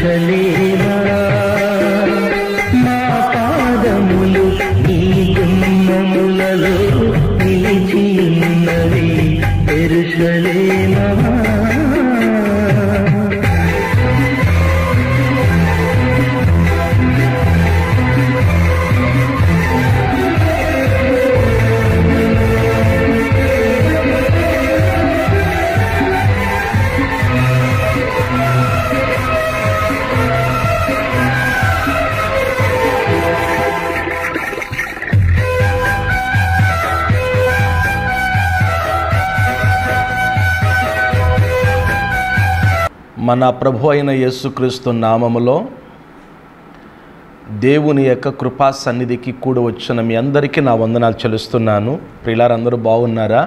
ఎరుషలేమా మా పాదములు నీ గుమ్మములలో నిలిచి ఉన్నవి ఎరుషలేమా. మన ప్రభు అయిన యేసుక్రీస్తు నామములో దేవుని యొక్క కృపా సన్నిధికి కూడి వచ్చిన మీ అందరికీ నా వందనాలు చెల్లిస్తున్నాను. ప్రియులారందరూ బాగున్నారా?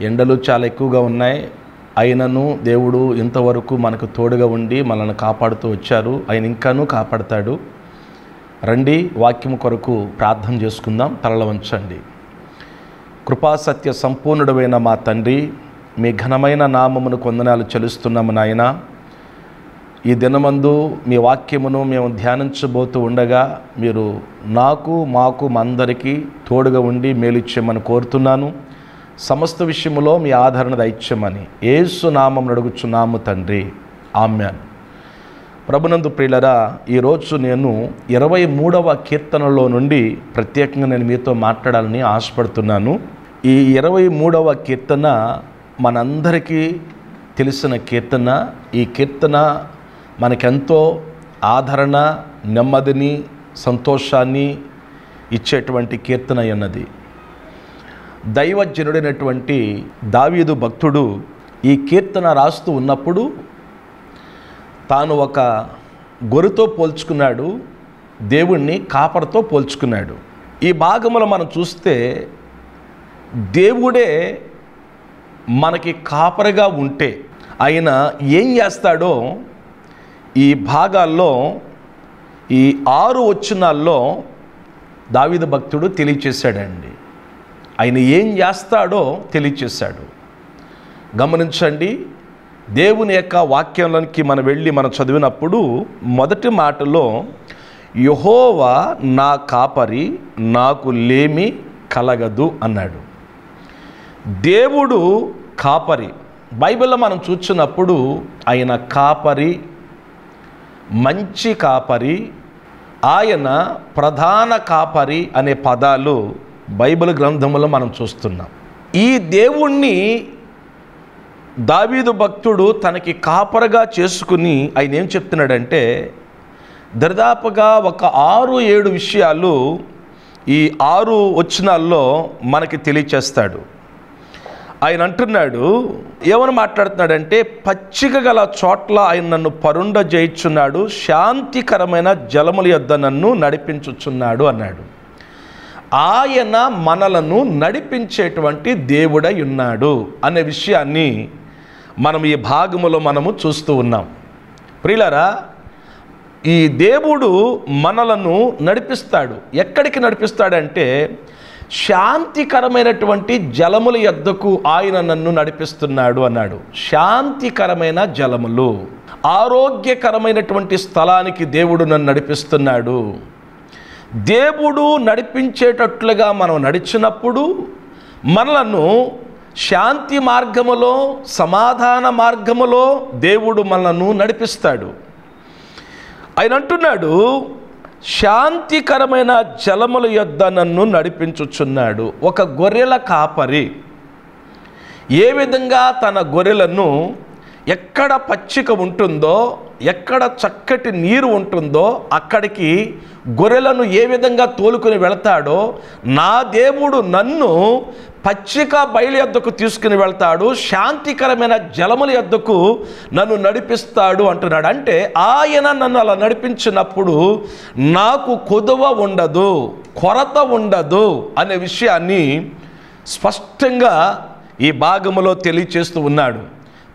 ఎండలు చాలా ఎక్కువగా ఉన్నాయి, అయినను దేవుడు ఇంతవరకు మనకు తోడుగా ఉండి మనల్ని కాపాడుతూ వచ్చారు. ఆయన ఇంకానూ కాపాడతాడు. రండి, వాక్యం కొరకు ప్రార్థన చేసుకుందాం. తలల వంచండి. కృపా సత్య సంపూర్ణుడైన మా తండ్రి, మీ ఘనమైన నామమును వందనాలు చెల్లిస్తున్నాము నాయన. ఈ దినమందు మీ వాక్యమును మేము ధ్యానించబోతూ ఉండగా మీరు నాకు మాకు అందరికీ తోడుగా ఉండి మేలిచ్చేయమని కోరుతున్నాను. సమస్త విషయములో మీ ఆదరణ దయచేయమని యేసు నామమున అడుగుచున్నాము తండ్రి, ఆమేన్. ప్రభునందు ప్రియులరా, ఈరోజు నేను 23వ కీర్తనలో నుండి ప్రత్యేకంగా నేను మీతో మాట్లాడాలని ఆశపడుతున్నాను. ఈ 23వ కీర్తన మనందరికీ తెలిసిన కీర్తన. ఈ కీర్తన మనకెంతో ఆదరణ, నెమ్మదిని, సంతోషాన్ని ఇచ్చేటువంటి కీర్తన అన్నది. దైవజనుడైనటువంటి దావీదు భక్తుడు ఈ కీర్తన రాస్తూ ఉన్నప్పుడు తాను ఒక గొర్రెతో పోల్చుకున్నాడు, దేవుణ్ణి కాపరితో పోల్చుకున్నాడు. ఈ భాగంలో మనం చూస్తే దేవుడే మనకి కాపరిగా ఉంటే ఆయన ఏం చేస్తాడో ఈ భాగాల్లో ఈ 6 వచనాల్లో దావీదు భక్తుడు తెలియచేశాడండి. ఆయన ఏం చేస్తాడో తెలియచేశాడు. గమనించండి, దేవుని యొక్క వాక్యంలోనికి మనం వెళ్ళి మనం చదివినప్పుడు మొదటి మాటలో యెహోవా నా కాపరి, నాకు లేమి కలగదు అన్నాడు. దేవుడు కాపరి. బైబిల్లో మనం చూసినప్పుడు ఆయన కాపరి, మంచి కాపరి, ఆయన ప్రధాన కాపరి అనే పదాలు బైబిల్ గ్రంథంలో మనం చూస్తున్నాం. ఈ దేవుణ్ణి దావీదు భక్తుడు తనకి కాపరిగా చేసుకుని ఆయన ఏం చెప్తున్నాడంటే, దరిదాపుగా ఒక 6-7 విషయాలు ఈ 6 వచనాల్లో మనకి తెలియచేస్తాడు. ఆయన అంటున్నాడు, ఏమని మాట్లాడుతున్నాడంటే, పచ్చిక గల చోట్ల ఆయన నన్ను పరుండ చేయుచున్నాడు, శాంతికరమైన జలముల యొద్ద నన్ను నడిపించుచున్నాడు అన్నాడు. ఆయన మనలను నడిపించేటువంటి దేవుడై ఉన్నాడు అనే విషయాన్ని మనం ఈ భాగములో మనము చూస్తూ ఉన్నాం. ప్రియులారా, ఈ దేవుడు మనలను నడిపిస్తాడు. ఎక్కడికి నడిపిస్తాడంటే, శాంతికరమైనటువంటి జలముల యొద్దకు ఆయన నన్ను నడిపిస్తున్నాడు అన్నాడు. శాంతికరమైన జలములు, ఆరోగ్యకరమైనటువంటి స్థలానికి దేవుడు నన్ను నడిపిస్తున్నాడు. దేవుడు నడిపించేటట్లుగా మనం నడిచినప్పుడు మనలను శాంతి మార్గములో, సమాధాన మార్గములో దేవుడు మనలను నడిపిస్తాడు. ఆయన అంటున్నాడు, శాంతికరమైన జలముల యొద్ద నన్ను నడిపించుచున్నాడు. ఒక గొర్రెల కాపరి ఏ విధంగా తన గొర్రెలను ఎక్కడ పచ్చిక ఉంటుందో, ఎక్కడ చక్కటి నీరు ఉంటుందో అక్కడికి గొర్రెలను ఏ విధంగా తోలుకుని వెళతాడో, నా దేవుడు నన్ను పచ్చిక బయలు యొద్దకు తీసుకుని వెళ్తాడు, శాంతికరమైన జలముల యొద్దకు నన్ను నడిపిస్తాడు అంటున్నాడు. అంటే ఆయన నన్ను అలా నడిపించినప్పుడు నాకు కొదువ ఉండదు, కొరత ఉండదు అనే విషయాన్ని స్పష్టంగా ఈ భాగములో తెలియచేస్తూ ఉన్నాడు.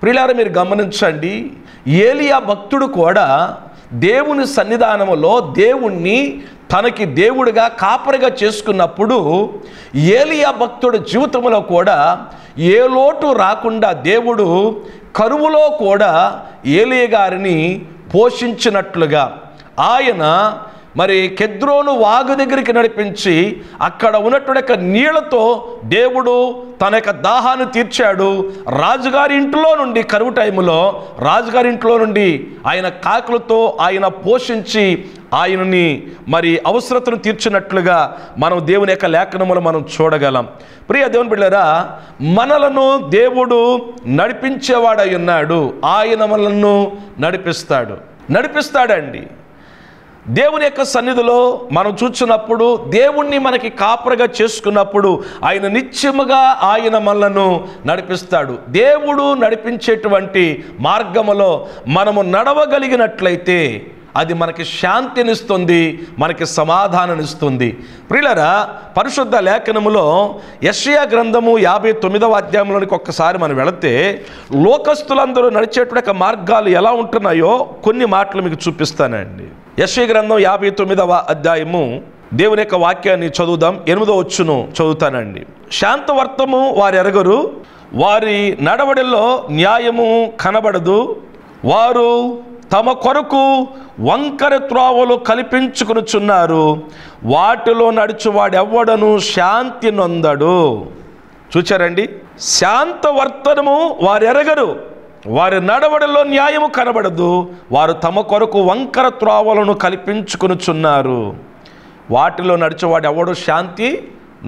ప్రియులారా, మీరు గమనించండి, ఏలియా భక్తుడు కూడా దేవుని సన్నిధానములో దేవుణ్ణి తనకి దేవుడిగా కాపరిగా చేసుకున్నప్పుడు ఏలియా భక్తుడి జీవితంలో కూడా ఏ లోటు రాకుండా దేవుడు కరువులో కూడా ఏలియా గారిని పోషించినట్లుగా ఆయన మరి కెద్రోను వాగు దగ్గరికి నడిపించి అక్కడ ఉన్నటువంటి నీళ్లతో దేవుడు తన యొక్క దాహాన్ని తీర్చాడు. రాజుగారి ఇంట్లో నుండి కరువు టైంలో రాజుగారి ఇంట్లో నుండి ఆయన కాకులతో ఆయన పోషించి ఆయనని మరి అవసరతను తీర్చినట్లుగా మనం దేవుని యొక్క లేఖనములు మనం చూడగలం. ప్రియ దేవుని బిడ్డలారా, మనలను దేవుడు నడిపించేవాడై ఉన్నాడు. ఆయన మనలను నడిపిస్తాడండి. దేవుని యొక్క సన్నిధిలో మనం చూస్తున్నప్పుడు దేవుణ్ణి మనకి కాపరిగా చేసుకున్నప్పుడు ఆయన నిత్యముగా ఆయన మనలను నడిపిస్తాడు. దేవుడు నడిపించేటువంటి మార్గములో మనము నడవగలిగినట్లయితే అది మనకి శాంతినిస్తుంది, మనకి సమాధానాన్నిస్తుంది. ప్రియులారా, పరిశుద్ధ లేఖనములో యెషయా గ్రంథము 59వ అధ్యాయంలోనికి ఒక్కసారి మనం వెళితే లోకస్తులందరూ నడిచేటువంటి మార్గాలు ఎలా ఉంటున్నాయో కొన్ని మాటలు మీకు చూపిస్తానండి. యెషయా గ్రంథం 59వ అధ్యాయము దేవుని యొక్క వాక్యాన్ని చదువుదాం. 8వ వచనం చదువుతానండి. శాంతవర్తము వారు ఎరగరు, వారి నడవడిలో న్యాయము కనబడదు, వారు తమ కొరకు వంకర త్రోవలు కల్పించుకొనుచున్నారు, వాటిలో నడుచువాడెవ్వడను శాంతి నొందడు. చూచారండి, శాంతవర్తనము వారు ఎరగరు, వారి నడవడిలో న్యాయము కనబడదు, వారు తమ కొరకు వంకర త్రోవలను కల్పించుకొనుచున్నారు, వాటిలో నడిచేవాడు ఎవడు శాంతి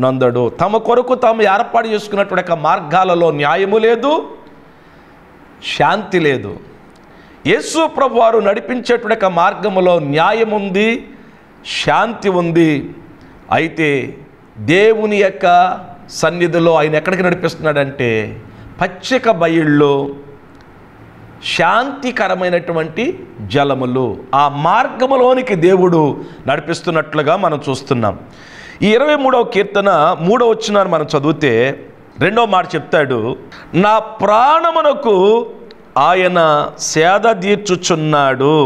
నొందడు. తమ కొరకు తాము ఏర్పాటు చేసుకున్నటువంటి మార్గాలలో న్యాయము లేదు, శాంతి లేదు. యేసు ప్రభు వారు నడిపించేటువంటి మార్గములో న్యాయం ఉంది, శాంతి ఉంది. అయితే దేవుని యొక్క సన్నిధిలో ఆయన ఎక్కడికి నడిపిస్తున్నాడంటే పచ్చిక బయళ్ళు, శాంతికరమైనటువంటి జలములు, ఆ మార్గములోనికి దేవుడు నడిపిస్తున్నట్లుగా మనం చూస్తున్నాం. ఈ 23వ కీర్తన 3వ వచనాన్ని మనం చదివితే 2వ మాట చెప్తాడు, నా ప్రాణమునకు ఆయన సేద తీర్చుచున్నాడు,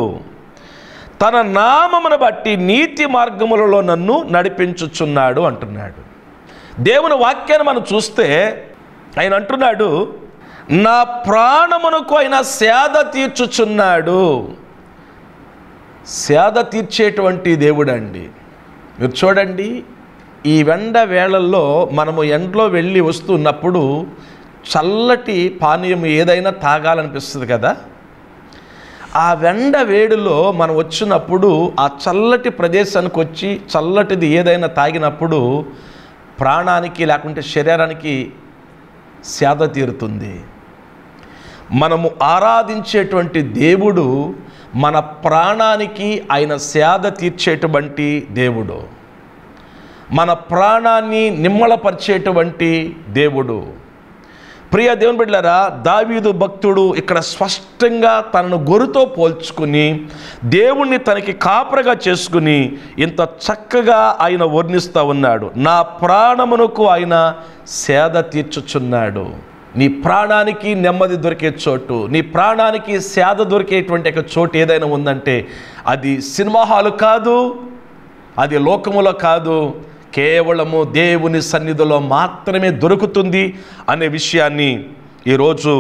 తన నామమును బట్టి నీతి మార్గములలో నన్ను నడిపించుచున్నాడు అంటున్నాడు. దేవుని వాక్యాన్ని మనం చూస్తే ఆయన అంటున్నాడు, నా ప్రాణమునకు ఆయన సేద తీర్చుచున్నాడు. సేద తీర్చేటువంటి దేవుడు అండి. మీరు చూడండి, ఈ ఎండ వేళల్లో మనము ఎండలో వెళ్ళి వస్తున్నప్పుడు చల్లటి పానీయం ఏదైనా తాగాలనిపిస్తుంది కదా. ఆ ఎండ వేడిలో మనం వచ్చినప్పుడు ఆ చల్లటి ప్రదేశానికి వచ్చి చల్లటిది ఏదైనా తాగినప్పుడు ప్రాణానికి లేకుంటే శరీరానికి సేద తీరుతుంది. మనము ఆరాధించేటువంటి దేవుడు మన ప్రాణానికి ఆయన సేద తీర్చేటువంటి దేవుడు, మన ప్రాణాన్ని నిమ్మళపరిచేటువంటి దేవుడు. ప్రియ దేవుని బిడ్డలారా, దావీదు భక్తుడు ఇక్కడ స్పష్టంగా తనను గొర్రెతో పోల్చుకుని దేవుణ్ణి తనకి కాపరిగా చేసుకుని ఇంత చక్కగా ఆయన వర్ణిస్తూ ఉన్నాడు. నా ప్రాణమునకు ఆయన సేద తీర్చుచున్నాడు. నీ ప్రాణానికి నెమ్మది దొరికే చోటు, నీ ప్రాణానికి సేద దొరికేటువంటి చోటు ఏదైనా ఉందంటే అది సినిమా హాలు కాదు, అది లోకములో కాదు, కేవలము దేవుని సన్నిధిలో మాత్రమే దొరుకుతుంది అనే విషయాన్ని ఈరోజు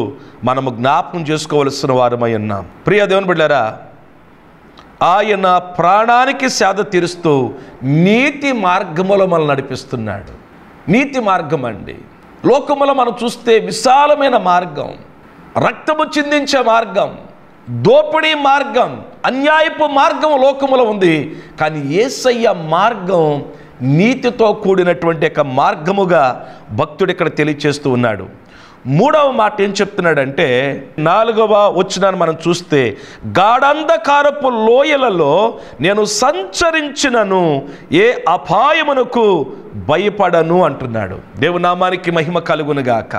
మనము జ్ఞాపకం చేసుకోవలసిన వారమై ఉన్నాం. ప్రియ దేవుని బిడ్డలారా, ఆయన ప్రాణానికి సేద తీరుస్తూ నీతి మార్గములో మనల్ని నడిపిస్తున్నాడు. నీతి మార్గం అండి. లోకములో మనం చూస్తే విశాలమైన మార్గం, రక్తము చిందించే మార్గం, దోపిడీ మార్గం, అన్యాయపు మార్గం లోకములో ఉంది. కానీ యేసయ్య మార్గం నీతితో కూడినటువంటి ఒక మార్గముగా భక్తుడు ఇక్కడ తెలియచేస్తూ ఉన్నాడు. 3వ మాట ఏం చెప్తున్నాడంటే 4వ వచనాన్ని మనం చూస్తే, గాఢంధకారపు లోయలలో నేను సంచరించినను ఏ అపాయమునకు భయపడను అంటున్నాడు. దేవుని నామానికి మహిమ కలుగునుగాక.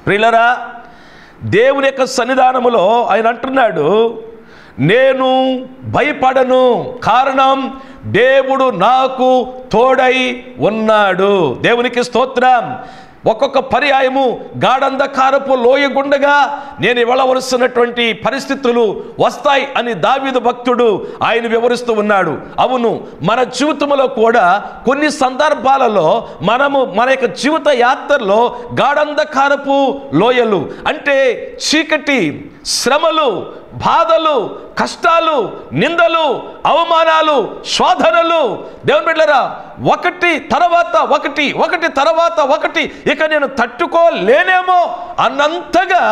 ప్రియులారా, దేవుని యొక్క సన్నిధానములో ఆయన అంటున్నాడు, నేను భయపడను, కారణం దేవుడు నాకు తోడై ఉన్నాడు. దేవునికి స్తోత్రం. ఒక్కొక్క పర్యాయము గాఢంధకారపు లోయ గుండగా నేను వెళ్ళవలసినటువంటి పరిస్థితులు వస్తాయి అని దావీదు భక్తుడు ఆయన వివరిస్తూ ఉన్నాడు. అవును, మన జీవితంలో కూడా కొన్ని సందర్భాలలో మన యొక్క జీవిత యాత్రలో గాఢంధకారపు లోయలు అంటే చీకటి, శ్రమలు, బాధలు, కష్టాలు, నిందలు, అవమానాలు, శోధనలు, దేవుని బిడ్డలారా, ఒకటి తర్వాత ఒకటి ఇక నేను తట్టుకోలేనేమో అన్నంతగా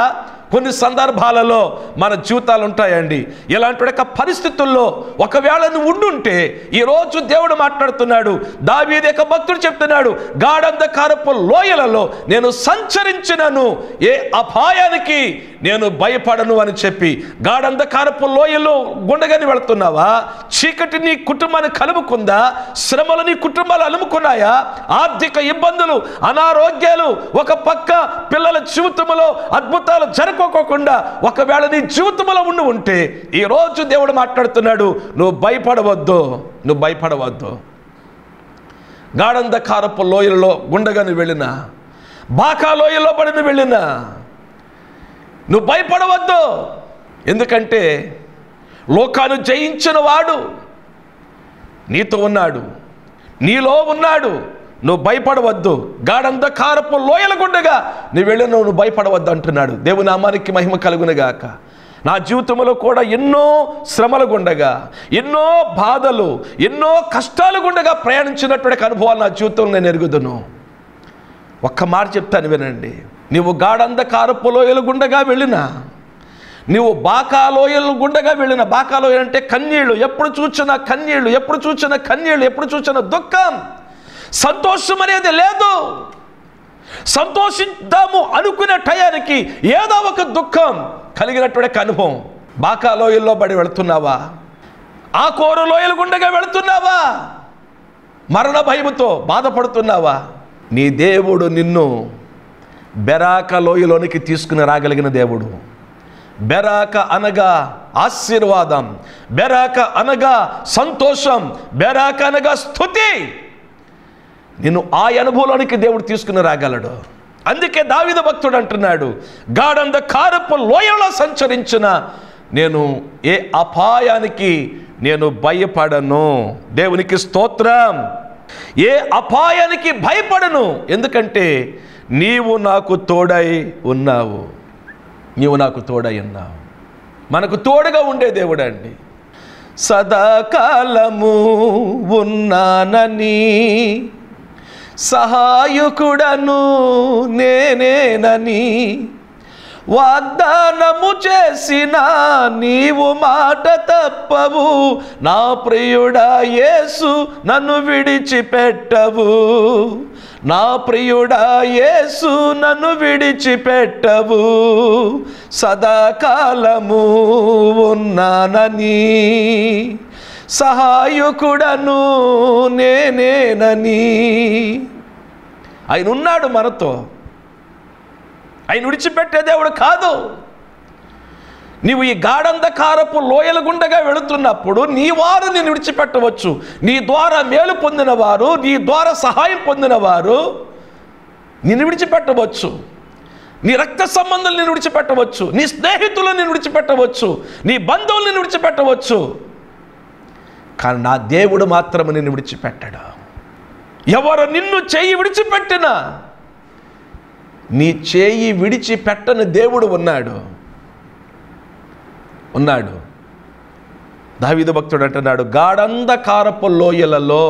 కొన్ని సందర్భాలలో మన జీవితాలు ఉంటాయండి. ఇలాంటి యొక్క పరిస్థితుల్లో ఒకవేళ నువ్వు ఉండుంటే ఈరోజు దేవుడు మాట్లాడుతున్నాడు. దావీదు యొక్క భక్తుడు చెప్తున్నాడు, గాఢంధకారపు లోయలలో నేను సంచరించినను ఏ అపాయానికి నేను భయపడను అని చెప్పి. గాఢంధకారపు లోయలో గుండగాని వెళుతున్నావా? చీకటి నీ కుటుంబాన్ని కలుపుకుందా? శ్రమలు నీ కుటుంబాలు అలుముకున్నాయా? ఆర్థిక ఇబ్బందులు, అనారోగ్యాలు, ఒక పక్క పిల్లల జీవితంలో అద్భుతాలు జరుపుకోకుండా ఒకవేళ నీ జీవితంలో ఉంటే ఈరోజు దేవుడు మాట్లాడుతున్నాడు, నువ్వు భయపడవద్దు. గాఢంధకారపు లోయలలో గుండగాని వెళ్ళినా, బాకా లోయలో పడిన వెళ్ళినా నువ్వు భయపడవద్దు. ఎందుకంటే లోకాన్ని జయించిన వాడు నీతో ఉన్నాడు, నీలో ఉన్నాడు. నువ్వు భయపడవద్దు. గాఢంధకారపు లోయల గుండగా నువ్వు వెళ్ళిన నువ్వు భయపడవద్దు అంటున్నాడు. దేవుని నామానికి మహిమ కలుగునుగాక. నా జీవితంలో కూడా ఎన్నో శ్రమల గుండగా, ఎన్నో బాధలు, ఎన్నో కష్టాలు గుండగా ప్రయాణించినటువంటి అనుభవాలు నా జీవితంలో నేను ఎరుగుదును. ఒక్క మాట చెప్తాను వినండి. నువ్వు గాఢంధకారపు లోయల గుండగా వెళ్ళినా, నువ్వు బాకా లోయల గుండగా వెళ్ళిన, బాకా లోయలు అంటే కన్నీళ్ళు, ఎప్పుడు చూసినా కన్నీళ్ళు, ఎప్పుడు చూసినా దుఃఖం, సంతోషం అనేది లేదు. సంతోషిద్దాము అనుకునే టయానికి ఏదో ఒక దుఃఖం కలిగినటువంటి అనుభవం. బాకా లోయల్లో పడి వెళుతున్నావా? ఆ కోరు లోయల గుండగా వెళుతున్నావా? మరణ భయముతో బాధపడుతున్నావా? నీ దేవుడు నిన్ను బెరాక లోయలోనికి తీసుకుని రాగలిగిన దేవుడు. బెరాక అనగా ఆశీర్వాదం, బెరాక అనగా సంతోషం, బెరాక అనగా స్తుతి. నిన్ను ఆ అనుభవంలోనికి దేవుడు తీసుకుని రాగలడు. అందుకే దావీదు భక్తుడు అంటున్నాడు, గాఢంధకారపు లోయలో సంచరించిన నేను ఏ అపాయానికి నేను భయపడను. దేవునికి స్తోత్రం. ఏ అపాయానికి భయపడను, ఎందుకంటే నీవు నాకు తోడై ఉన్నావు. మనకు తోడుగా ఉండే దేవుడు అండి. సదాకాలము ఉన్నానని, సహాయకుడను నేనేనని వాగ్దానము చేసిన నీవు మాట తప్పవు. నా ప్రియుడా యేసు నన్ను విడిచిపెట్టవు. నా ప్రియుడా యేసు నన్ను విడిచిపెట్టవు. సదాకాలము ఉన్నానని, సహాయకుడను నేనేనని. ఆయన ఉన్నాడు మనతో. ఆయన విడిచిపెట్టే దేవుడు కాదు. నీవు ఈ గాఢంధకారపు లోయల గుండగా వెళుతున్నప్పుడు నీ వారు నేను విడిచిపెట్టవచ్చు. నీ ద్వారా మేలు పొందిన వారు, నీ ద్వారా సహాయం పొందిన వారు నిన్ను విడిచిపెట్టవచ్చు. నీ రక్త సంబంధాలు నేను విడిచిపెట్టవచ్చు, నీ స్నేహితులను నేను విడిచిపెట్టవచ్చు, నీ బంధువులు నేను విడిచిపెట్టవచ్చు. కానీ నా దేవుడు మాత్రం నిన్ను విడిచిపెట్టాడు. ఎవరు నిన్ను చేయి విడిచిపెట్టినా నీ చేయి విడిచిపెట్టని దేవుడు ఉన్నాడు. దావీదు భక్తుడు అంటున్నాడు, గాఢంధకారపు లోయలలో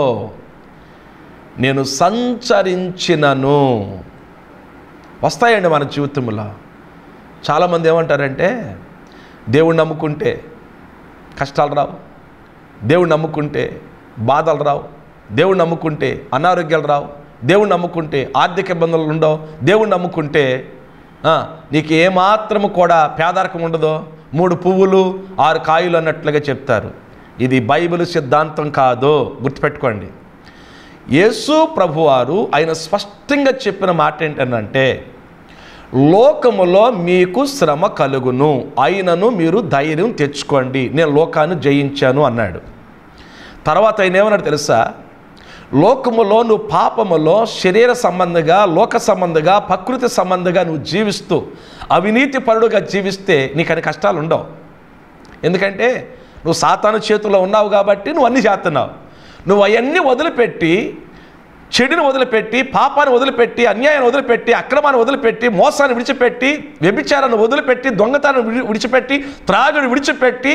నేను సంచరించినను. వస్తాయండి మన జీవితంలో. చాలామంది ఏమంటారంటే, దేవుణ్ణి నమ్ముకుంటే కష్టాలు రావు, దేవుణ్ణి నమ్ముకుంటే బాధలు రావు, దేవుణ్ణి నమ్ముకుంటే అనారోగ్యాలు రావు, దేవుణ్ణి నమ్ముకుంటే ఆర్థిక ఇబ్బందులు ఉండవు, దేవుణ్ణి నమ్ముకుంటే నీకు ఏమాత్రము కూడా పేదరికం ఉండదు, 3 పువ్వులు 6 కాయలు అన్నట్లుగా చెప్తారు. ఇది బైబిల్ సిద్ధాంతం కాదు, గుర్తుపెట్టుకోండి. యేసు ప్రభువారు ఆయన స్పష్టంగా చెప్పిన మాట ఏంటంటే, లోకములో మీకు శ్రమ కలుగును, అయినను మీరు ధైర్యం తెచ్చుకోండి, నేను లోకాన్ని జయించాను అన్నాడు. తర్వాత ఆయన ఏమన్నాడు తెలుసా? లోకములో నువ్వు పాపములో శరీర సంబంధంగా, లోక సంబంధంగా, ప్రకృతి సంబంధంగా నువ్వు జీవిస్తూ అవినీతి పరుడుగా జీవిస్తే నీకు అన్ని కష్టాలు ఉండవు. ఎందుకంటే నువ్వు సాతాను చేతుల్లో ఉన్నావు కాబట్టి నువ్వు అన్నీ చేస్తున్నావు. నువ్వు అవన్నీ వదిలిపెట్టి, చెడుని వదిలిపెట్టి, పాపాన్ని వదిలిపెట్టి, అన్యాయాన్ని వదిలిపెట్టి, అక్రమాన్ని వదిలిపెట్టి, మోసాన్ని విడిచిపెట్టి, వ్యభిచారాన్ని వదిలిపెట్టి, దొంగతనాన్ని విడిచిపెట్టి, త్రాగుని విడిచిపెట్టి,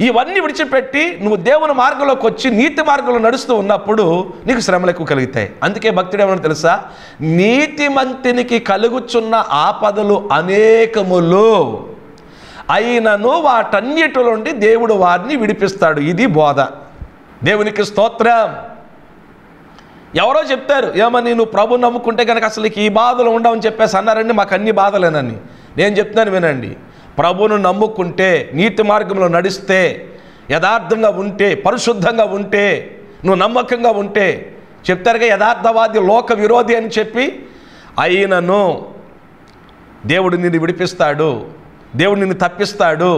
ఇవన్నీ విడిచిపెట్టి నువ్వు దేవుని మార్గంలోకి వచ్చి నీతి మార్గంలో నడుస్తూ ఉన్నప్పుడు నీకు శ్రమలు ఎక్కువ కలుగుతాయి. అందుకే భక్తుడు ఏమన్నా తెలుసా, నీతిమంతునికి కలుగుచున్న ఆపదలు అనేకములు అయినను వాటన్నిటి నుండి దేవుడు వారిని విడిపిస్తాడు. ఇది బోధ. దేవునికి స్తోత్రం. ఎవరో చెప్తారు, ఏమని, నువ్వు ప్రభు నమ్ముకుంటే కనుక అసలు నీకు ఈ బాధలు ఉండవని చెప్పేసి అన్నారండి. మాకు అన్ని బాధలేనని. నేను చెప్తున్నాను వినండి, ప్రభువును నమ్ముకుంటే, నీతి మార్గంలో నడిస్తే, యథార్థంగా ఉంటే, పరిశుద్ధంగా ఉంటే, నువ్వు నమ్మకంగా ఉంటే, చెప్తారుగా యథార్థవాది లోక విరోధి అని చెప్పి, అయినను దేవుడు నిన్ను విడిపిస్తాడు, దేవుడు నిన్ను తప్పిస్తాడు,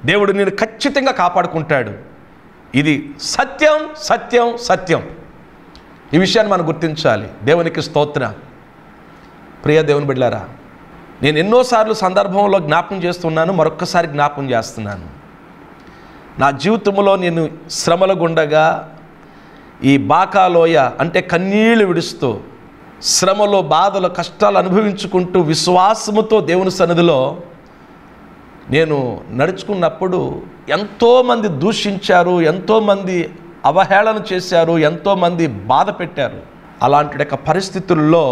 దేవుడు నిన్ను ఖచ్చితంగా కాపాడుకుంటాడు. ఇది సత్యం, సత్యం, సత్యం. ఈ విషయాన్ని మనం గుర్తించాలి. దేవునికి స్తోత్రం. ప్రియ దేవుని బిడ్డలారా, నేను ఎన్నోసార్లు సందర్భంలో జ్ఞాపకం చేస్తున్నాను, మరొక్కసారి జ్ఞాపకం చేస్తున్నాను. నా జీవితంలో నేను శ్రమల గుండగా ఈ బాకాలోయ అంటే కన్నీళ్లు విడుస్తూ, శ్రమలో, బాధలు, కష్టాలు అనుభవించుకుంటూ విశ్వాసముతో దేవుని సన్నిధిలో నేను నడుచుకున్నప్పుడు ఎంతోమంది దూషించారు, ఎంతోమంది అవహేళన చేశారు, ఎంతోమంది బాధ పెట్టారు. అలాంటి యొక్క పరిస్థితుల్లో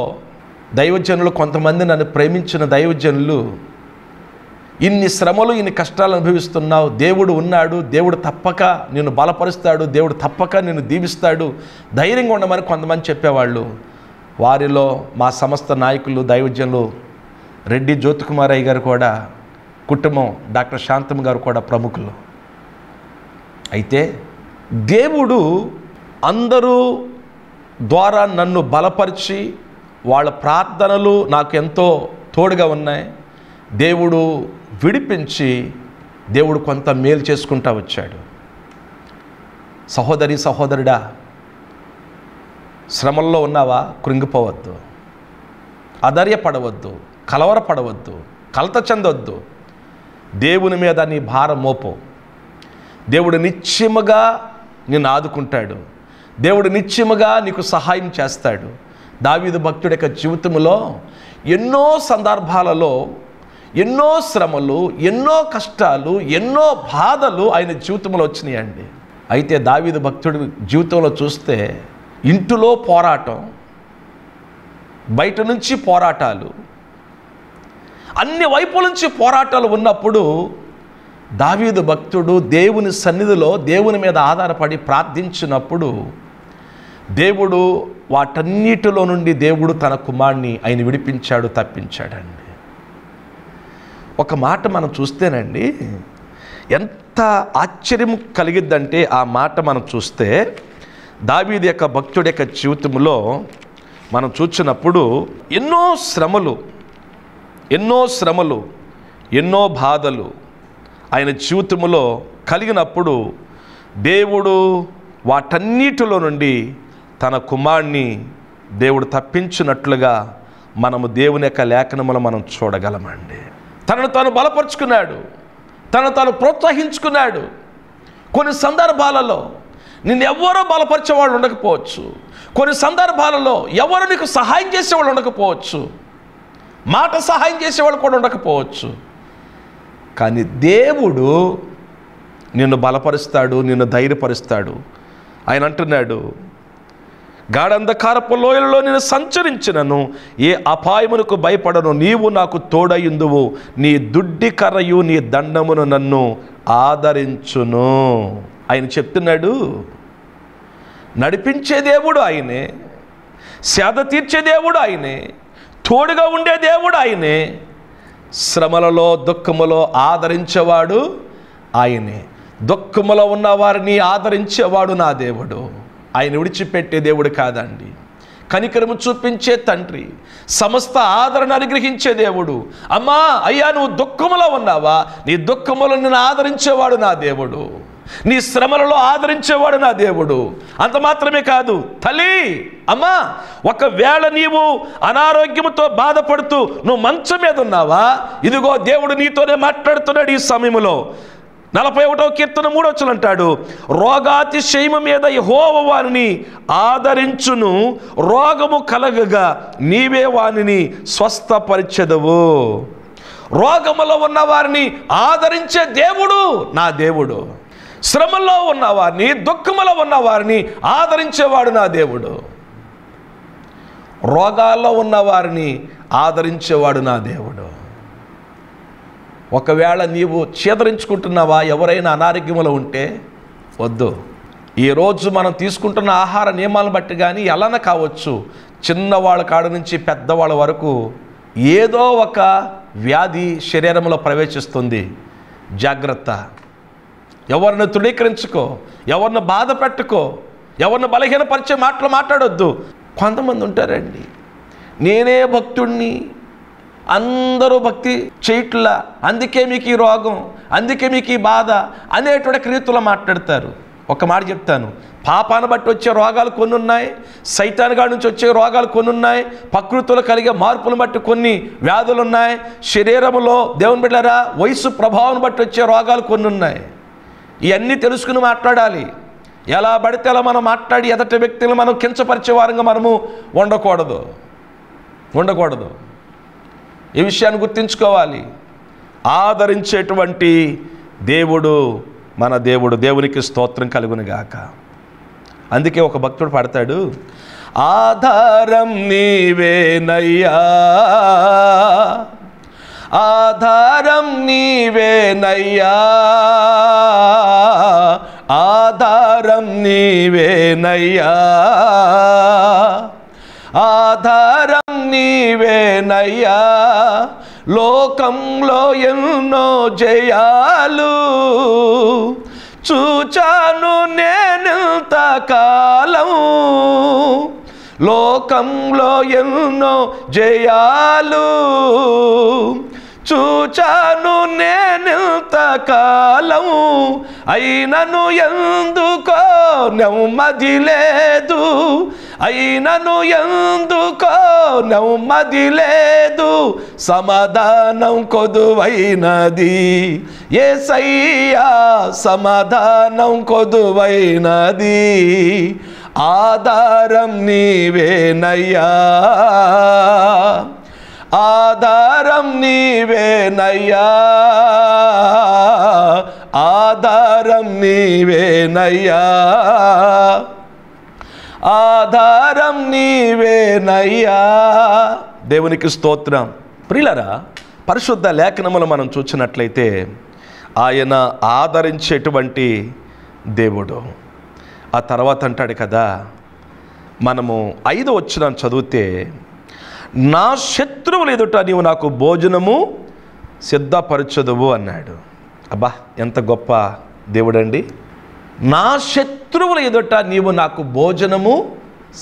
దైవజనులు, కొంతమంది నన్ను ప్రేమించిన దైవజనులు, ఇన్ని శ్రమలు, ఇన్ని కష్టాలు అనుభవిస్తున్నావు, దేవుడు ఉన్నాడు, దేవుడు తప్పక నిన్ను బలపరుస్తాడు, దేవుడు తప్పక నిన్ను దీవిస్తాడు, ధైర్యంగా ఉండమని కొంతమంది చెప్పేవాళ్ళు. వారిలో మా సంస్థ నాయకులు, దైవజనులు రెడ్డి జ్యోతికుమారయ్య గారు కూడా, కుటుంబం డాక్టర్ శాంతమ్మ గారు కూడా ప్రముఖులు. అయితే దేవుడు అందరూ ద్వారా నన్ను బలపరిచి, వాళ్ళ ప్రార్థనలు నాకు ఎంతో తోడుగా ఉన్నాయి. దేవుడు విడిపించి, దేవుడు కొంత మేలు చేసుకుంటూ వచ్చాడు. సహోదరి, సహోదరుడా, శ్రమల్లో ఉన్నావా? కృంగిపోవద్దు, అధైర్యపడవద్దు, కలవరపడవద్దు, కలత చెందొద్దు. దేవుని మీద నీ భారం మోపు. దేవుడు నిశ్చయముగా నిన్ను ఆదుకుంటాడు. దేవుడు నిశ్చయముగా నీకు సహాయం చేస్తాడు. దావీదు భక్తుడి యొక్క జీవితంలో ఎన్నో సందర్భాలలో ఎన్నో శ్రమలు, ఎన్నో కష్టాలు, ఎన్నో బాధలు ఆయన జీవితంలో వచ్చినాయండి. అయితే దావీదు భక్తుడి జీవితంలో చూస్తే ఇంటిలో పోరాటం, బయట నుంచి పోరాటాలు, అన్ని వైపుల నుంచి పోరాటాలు ఉన్నప్పుడు దావీదు భక్తుడు దేవుని సన్నిధిలో దేవుని మీద ఆధారపడి ప్రార్థించినప్పుడు దేవుడు వాటన్నిటిలో నుండి దేవుడు తన కుమారుని ఆయన విడిపించాడు, తప్పించాడండి. ఒక మాట మనం చూస్తేనండి ఎంత ఆశ్చర్యం కలిగిద్దంటే, ఆ మాట మనం చూస్తే దావీదు యొక్క భక్తుడి యొక్క జీవితంలో మనం చూసినప్పుడు ఎన్నో శ్రమలు, ఎన్నో బాధలు ఆయన జీవితంలో కలిగినప్పుడు దేవుడు వాటన్నిటిలో నుండి తన కుమారుని దేవుడు తప్పించినట్లుగా మనము దేవుని యొక్క లేఖనములు మనం చూడగలమండి. తనను తాను బలపరుచుకున్నాడు, తనను తాను ప్రోత్సహించుకున్నాడు. కొన్ని సందర్భాలలో నిన్నెవ్వరో బలపరిచేవాళ్ళు ఉండకపోవచ్చు, కొన్ని సందర్భాలలో ఎవరు నీకు సహాయం చేసేవాళ్ళు ఉండకపోవచ్చు, మాట సహాయం చేసేవాళ్ళు కూడా ఉండకపోవచ్చు. కానీ దేవుడు నిన్ను బలపరుస్తాడు, నిన్ను ధైర్యపరుస్తాడు. ఆయన అంటున్నాడు, గాఢంధకారపు లోయలలో నేను సంచరించినను ఏ అపాయమునకు భయపడను, నీవు నాకు తోడయుందువు, నీ దుడ్డి కర్రయు నీ దండమును నన్ను ఆదరించును. ఆయన చెప్తున్నాడు, నడిపించే దేవుడు ఆయనే, సేద తీర్చే దేవుడు ఆయనే, తోడుగా ఉండే దేవుడు ఆయనే, శ్రమలలో దుఃఖములో ఆదరించేవాడు ఆయనే. దుఃఖములో ఉన్న వారిని ఆదరించేవాడు నా దేవుడు. ఆయన విడిచిపెట్టే దేవుడు కాదండి. కనికరము చూపించే తండ్రి, సమస్త ఆదరణ అనుగ్రహించే దేవుడు. అమ్మా, అయ్యా, నువ్వు దుఃఖములో ఉన్నావా? నీ దుఃఖములో నిన్ను ఆదరించేవాడు నా దేవుడు. నీ శ్రమలలో ఆదరించేవాడు నా దేవుడు. అంత మాత్రమే కాదు, తల్లి, అమ్మా, ఒకవేళ నీవు అనారోగ్యంతో బాధపడుతూ నువ్వు మంచం మీద ఉన్నావా, ఇదిగో దేవుడు నీతోనే మాట్లాడుతున్నాడు ఈ సమయంలో. 41వ కీర్తన 3వ వచనం అంటాడు, రోగాతిశయము మీద యెహోవా వారిని ఆదరించును, రోగము కలగగా నీవే వారిని స్వస్థపరిచెదవు. రోగములో ఉన్న వారిని ఆదరించే దేవుడు నా దేవుడు. శ్రమల్లో ఉన్నవారిని, దుఃఖములో ఉన్నవారిని ఆదరించేవాడు నా దేవుడు. రోగాల్లో ఉన్నవారిని ఆదరించేవాడు నా దేవుడు. ఒకవేళ నీవు చేదరించుకుంటున్నావా, ఎవరైనా అనారోగ్యంలో ఉంటే వద్దు. ఈరోజు మనం తీసుకుంటున్న ఆహార నియమాలను బట్టి కానీ ఎలాన కావచ్చు, చిన్నవాళ్ళ కాడ నుంచి పెద్దవాళ్ళ వరకు ఏదో ఒక వ్యాధి శరీరంలో ప్రవేశిస్తుంది. జాగ్రత్త. ఎవరిని తృణీకరించుకో, ఎవరిని బాధ పెట్టుకో, ఎవరిని బలహీనపరిచే మాటలు మాట్లాడొద్దు. కొంతమంది ఉంటారండి, నేనే భక్తుడిని, అందరూ భక్తి చేయట్లా, అందుకే మీకు ఈ రోగం, అందుకే మీకు ఈ బాధ అనేటువంటి రీతిలో మాట్లాడతారు. ఒక మాట చెప్తాను, పాపాన్ని బట్టి వచ్చే రోగాలు కొన్ని ఉన్నాయి, సైతాన్ గాడి నుంచి వచ్చే రోగాలు కొన్ని ఉన్నాయి, ప్రకృతిలో కలిగే మార్పులను బట్టి కొన్ని వ్యాధులు ఉన్నాయి, శరీరంలో దేవుని బిడ్డలారా వయసు ప్రభావం బట్టి వచ్చే రోగాలు కొన్ని ఉన్నాయి. ఇవన్నీ తెలుసుకుని మాట్లాడాలి. ఎలా పడితే అలా మనం మాట్లాడి ఎదటి వ్యక్తులను మనం కించపరిచే వారంగా మనము ఉండకూడదు. ఈ విషయాన్ని గుర్తుంచుకోవాలి. ఆదరించేటువంటి దేవుడు మన దేవుడు. దేవునికి స్తోత్రం కలుగునుగాక. అందుకే ఒక భక్తుడు పాడతాడు, ఆధారం నీవేనయ్యా, ఆధారం నీవేనయ్యా, ఆధారం నీవేనయ్యా, ఆధారం నీవేనయ్యా, లోకంలో ఎన్నో జయాలు చూచాను నేనెంత కాలం, లోకంలో ఎన్నో జయాలు చూచాను నేనెంత కాలం, అయినను ఎందుకో నెమ్మది లేదు, అయినను ఎందుకో నెమ్మది లేదు, సమాధానం కొదువైనది యేసయ్యా, సమాధానం కొదువైనది, ఆధారం నీవేనయ్యా, ఆధారం నీవేనయ్యా, ఆధారం నీవేనయ్యా, ఆధారం నీవేనయ్యా. దేవునికి స్తోత్రం. ప్రియులారా, పరిశుద్ధ లేఖనములు మనం చూసినట్లయితే ఆయన ఆదరించేటువంటి దేవుడు. ఆ తర్వాత అంటాడు కదా, మనము 5వ వచనం చదివితే, నా శత్రువులు ఎదుట నీవు నాకు భోజనము సిద్ధపరచదువు అన్నాడు. అబ్బా, ఎంత గొప్ప దేవుడండి. నా శత్రువుల ఎదుట నీవు నాకు భోజనము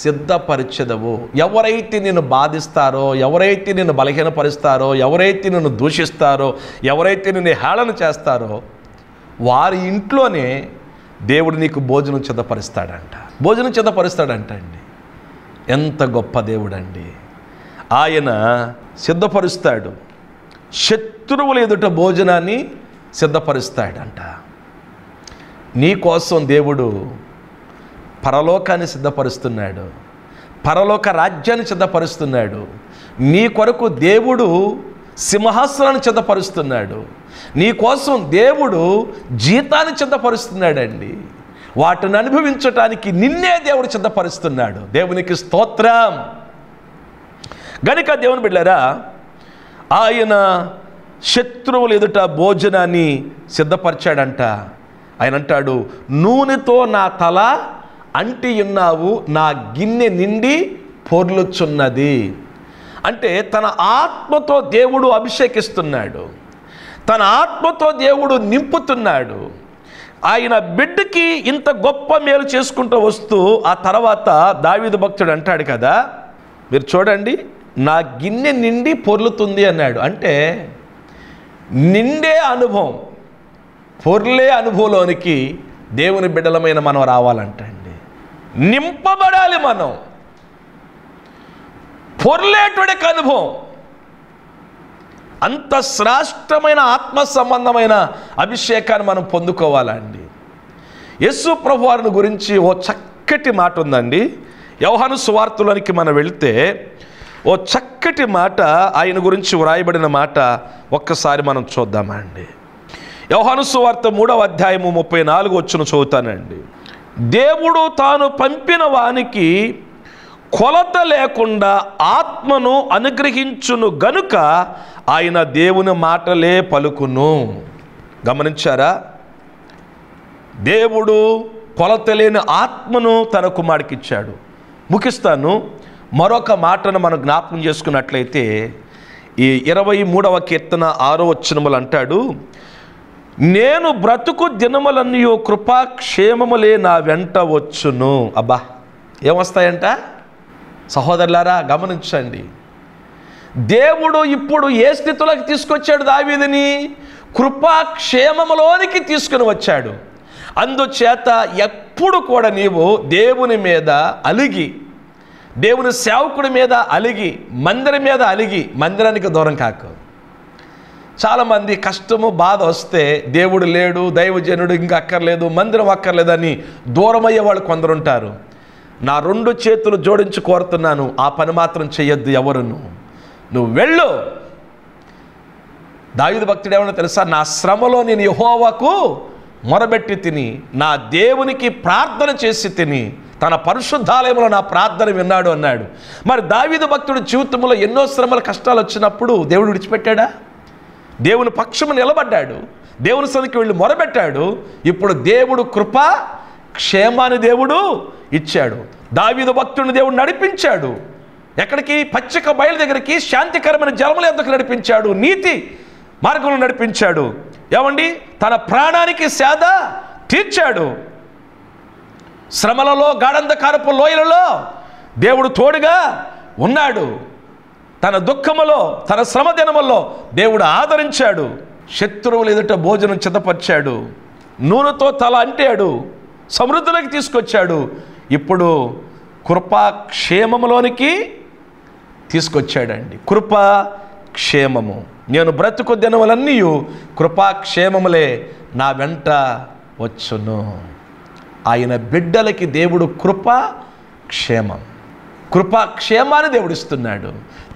సిద్ధపరచదవు. ఎవరైతే నిన్ను బాధిస్తారో, ఎవరైతే నిన్ను బలహీనపరుస్తారో, ఎవరైతే నిన్ను దూషిస్తారో, ఎవరైతే నిన్ను హేళన చేస్తారో వారి ఇంట్లోనే దేవుడు నీకు భోజనం సిద్ధపరుస్తాడంట. భోజనం సిద్ధపరుస్తాడంట అండి. ఎంత గొప్ప దేవుడండి. ఆయన సిద్ధపరుస్తాడు. శత్రువుల ఎదుట భోజనాన్ని సిద్ధపరుస్తాడంట. నీ కోసం దేవుడు పరలోకాన్ని సిద్ధపరుస్తున్నాడు, పరలోక రాజ్యాన్ని సిద్ధపరుస్తున్నాడు. నీ కొరకు దేవుడు సింహాసనాన్ని సిద్ధపరుస్తున్నాడు. నీ కోసం దేవుడు జీతాన్ని సిద్ధపరుస్తున్నాడండి. వాటిని అనుభవించటానికి నిన్నే దేవుడు సిద్ధపరుస్తున్నాడు. దేవునికి స్తోత్రం. గనుక దేవుని బిడ్డలారా, ఆయన శత్రువుల ఎదుట భోజనాన్ని సిద్ధపరిచాడంట. ఆయన అంటాడు, నూనెతో నా తల అంటి ఉన్నావు, నా గిన్నె నిండి పొర్లుచున్నది. అంటే తన ఆత్మతో దేవుడు అభిషేకిస్తున్నాడు, తన ఆత్మతో దేవుడు నింపుతున్నాడు. ఆయన బిడ్డకి ఇంత గొప్ప మేలు చేసుకుంటూ వస్తూ ఆ తర్వాత దావీదు భక్తుడు అంటాడు కదా, మీరు చూడండి, నా గిన్నె నిండి పొర్లుతుంది అన్నాడు. అంటే నిండే అనుభవం, పొర్లే అనుభవంలోనికి దేవుని బిడ్డలమైన మనం రావాలంటండి, నింపబడాలి. మనం పొర్లేటువంటి అనుభవం, అంత శ్రేష్టమైన ఆత్మ సంబంధమైన అభిషేకాన్ని మనం పొందుకోవాలండి. యేసు ప్రభువారిని గురించి ఓ చక్కటి మాట ఉందండి. యోహాను సువార్తలోనికి మనం వెళితే ఓ చక్కటి మాట ఆయన గురించి వ్రాయబడిన మాట ఒక్కసారి మనం చూద్దామండి. యోహాను సువార్త 3వ అధ్యాయము 34 వచ్చును చదువుతానండి. దేవుడు తాను పంపిన వానికి కొలత లేకుండా ఆత్మను అనుగ్రహించును గనుక ఆయన దేవుని మాటలే పలుకును. గమనించారా? దేవుడు కొలత లేని ఆత్మను తన కుమారుడికి ఇచ్చాడు. ముగిస్తాను. మరొక మాటను మనం జ్ఞాపకం చేసుకున్నట్లయితే ఈ 23వ కీర్తన 6వ వచనములు అంటాడు, నేను బ్రతుకు దినములన్నీ కృపాక్షేమములే నా వెంట వచ్చును. అబ్బా, ఏమొస్తాయంట సహోదరులారా? గమనించండి. దేవుడు ఇప్పుడు ఏ స్థితిలోకి తీసుకొచ్చాడు దావీదుని? కృపాక్షేమములోనికి తీసుకుని వచ్చాడు. అందుచేత ఎప్పుడు కూడా నీవు దేవుని మీద అలిగి, దేవుని సేవకుడి మీద అలిగి, మందిరం మీద అలిగి మందిరానికి దూరం కాకు. చాలామంది కష్టము బాధ వస్తే దేవుడు లేడు, దైవజనుడు ఇంకా అక్కర్లేదు, మందిరం అక్కర్లేదని దూరం అయ్యే వాళ్ళు కొందరుంటారు. నా 2 చేతులు జోడించి కోరుతున్నాను, ఆ పని మాత్రం చెయ్యొద్దు ఎవరును. నువ్వు వెళ్ళు. దావీదు భక్తుడు ఏమన్నా తెలుసా? నా శ్రమలో నేను యెహోవాకు మొరబెట్టి తిని, నా దేవునికి ప్రార్థన చేసి తిని, తన పరిశుద్ధాలయంలో నా ప్రార్థన విన్నాడు అన్నాడు. మరి దావీదు భక్తుడు జీవితంలో ఎన్నో శ్రమల కష్టాలు వచ్చినప్పుడు దేవుడు విడిచిపెట్టాడా? దేవుని పక్షము నిలబడ్డాడు, దేవుని సన్నిధికి వెళ్ళి మొరబెట్టాడు. ఇప్పుడు దేవుడు కృప క్షేమాన్ని దేవుడు ఇచ్చాడు. దావీదు భక్తుడిని దేవుడు నడిపించాడు. ఎక్కడికి? పచ్చిక బయలు దగ్గరికి, శాంతికరమైన జలముల యొద్దకు నడిపించాడు, నీతి మార్గంలో నడిపించాడు. ఏమండి? తన ప్రాణానికి సేద తీర్చాడు. శ్రమలలో, గాఢంధకారపు లోయలలో దేవుడు తోడుగా ఉన్నాడు. తన దుఃఖములో, తన శ్రమ దినముల్లో దేవుడు ఆదరించాడు. శత్రువులు ఎదుట భోజనం చిత్తపరిచాడు, నూనెతో తల అంటాడు, సమృద్ధిలోకి తీసుకొచ్చాడు. ఇప్పుడు కృపాక్షేమములోనికి తీసుకొచ్చాడండి. కృపా క్షేమము. నేను బ్రతుకు దినములన్నీ కృపాక్షేమములే నా వెంట వచ్చును. ఆయన బిడ్డలకి దేవుడు కృపా క్షేమం, కృపాక్షేమాన్ని దేవుడు ఇస్తున్నాడు.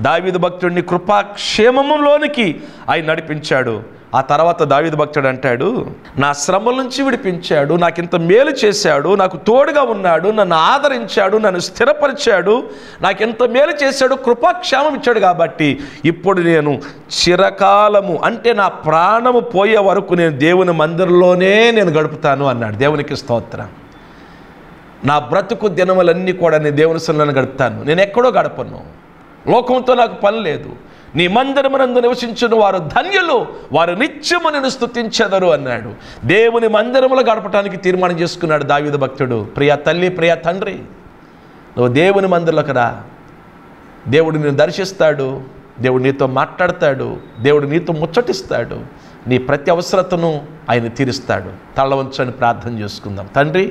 దావీదు భక్తుడిని కృపాక్షేమములోనికి ఆయన నడిపించాడు. ఆ తర్వాత దావీదు భక్తుడు అంటాడు, నా శ్రమల నుంచి విడిపించాడు, నాకు ఇంత మేలు చేశాడు, నాకు తోడుగా ఉన్నాడు, నన్ను ఆదరించాడు, నన్ను స్థిరపరిచాడు, నాకు ఎంత మేలు చేశాడు, కృపాక్షేమం ఇచ్చాడు. కాబట్టి ఇప్పుడు నేను చిరకాలము, అంటే నా ప్రాణము పోయే వరకు నేను దేవుని మందిరంలోనే నేను గడుపుతాను అన్నాడు. దేవునికి స్తోత్రం. నా బ్రతుకు దినములన్నీ కూడా నేను దేవుని సన్నిధిలో గడుపుతాను, నేను ఎక్కడో గడపను, లోకంతో నాకు పని లేదు. నీ మందిరమునందు నివసించిన వారు ధన్యులు, వారు నిత్యము నిన్ను స్తుతించెదరు అన్నాడు. దేవుని మందిరములో గడపటానికి తీర్మానం చేసుకున్నాడు దావీదు భక్తుడు. ప్రియా తల్లి, ప్రియా తండ్రి, నువ్వు దేవుని మందిరంలోకి రా. దేవుడు నిన్ను దర్శిస్తాడు, దేవుడు నీతో మాట్లాడతాడు, దేవుడు నీతో ముచ్చటిస్తాడు, నీ ప్రతి అవసరతను ఆయన తీరుస్తాడు. తల వంచని ప్రార్థన చేసుకుందాం. తండ్రి,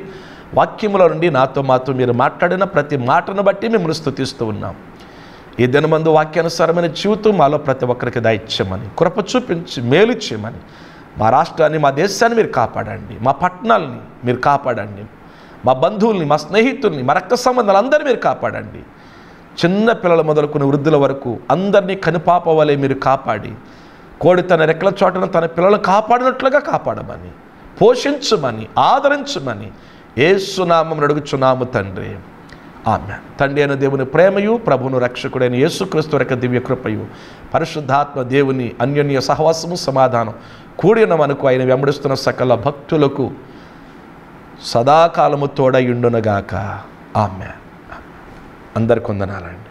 వాక్యముల నుండి నాతో మాతో మీరు మాట్లాడిన ప్రతి మాటను బట్టి మిమ్మల్ని స్తుతిస్తూ ఉన్నాం. ఈ దినమందు వాక్యానుసారమైన జీవితం మాలో ప్రతి ఒక్కరికి దయచేయమని, కృప చూపించి మేలు చేయమని, మా రాష్ట్రాన్ని, మా దేశాన్ని మీరు కాపాడండి, మా పట్టణాలని మీరు కాపాడండి, మా బంధువుల్ని, మా స్నేహితుల్ని, మా రక్త సంబంధాలు అందరినీ మీరు కాపాడండి. చిన్న పిల్లల మొదలుకుని వృద్ధుల వరకు అందరినీ కనుపాప వలె మీరు కాపాడి, కోడి తన రెక్కల చోటను తన పిల్లలను కాపాడినట్లుగా కాపాడమని, పోషించమని, ఆదరించమని యేసు నామమున అడుగుచున్నాము తండ్రి. ఆమేన్. తండ్రి అయిన దేవుని ప్రేమయు, ప్రభువును రక్షకుడైన యేసుక్రీస్తు యొక్క దివ్య కృపయు, పరిశుద్ధాత్మ దేవుని అన్యోన్య సహవాసము, సమాధానం కూడిన మనకు ఆయన వెంబడిస్తున్న సకల భక్తులకు సదాకాలము తోడయుండునుగాక. ఆమేన్. అందరికి వందనాలండి.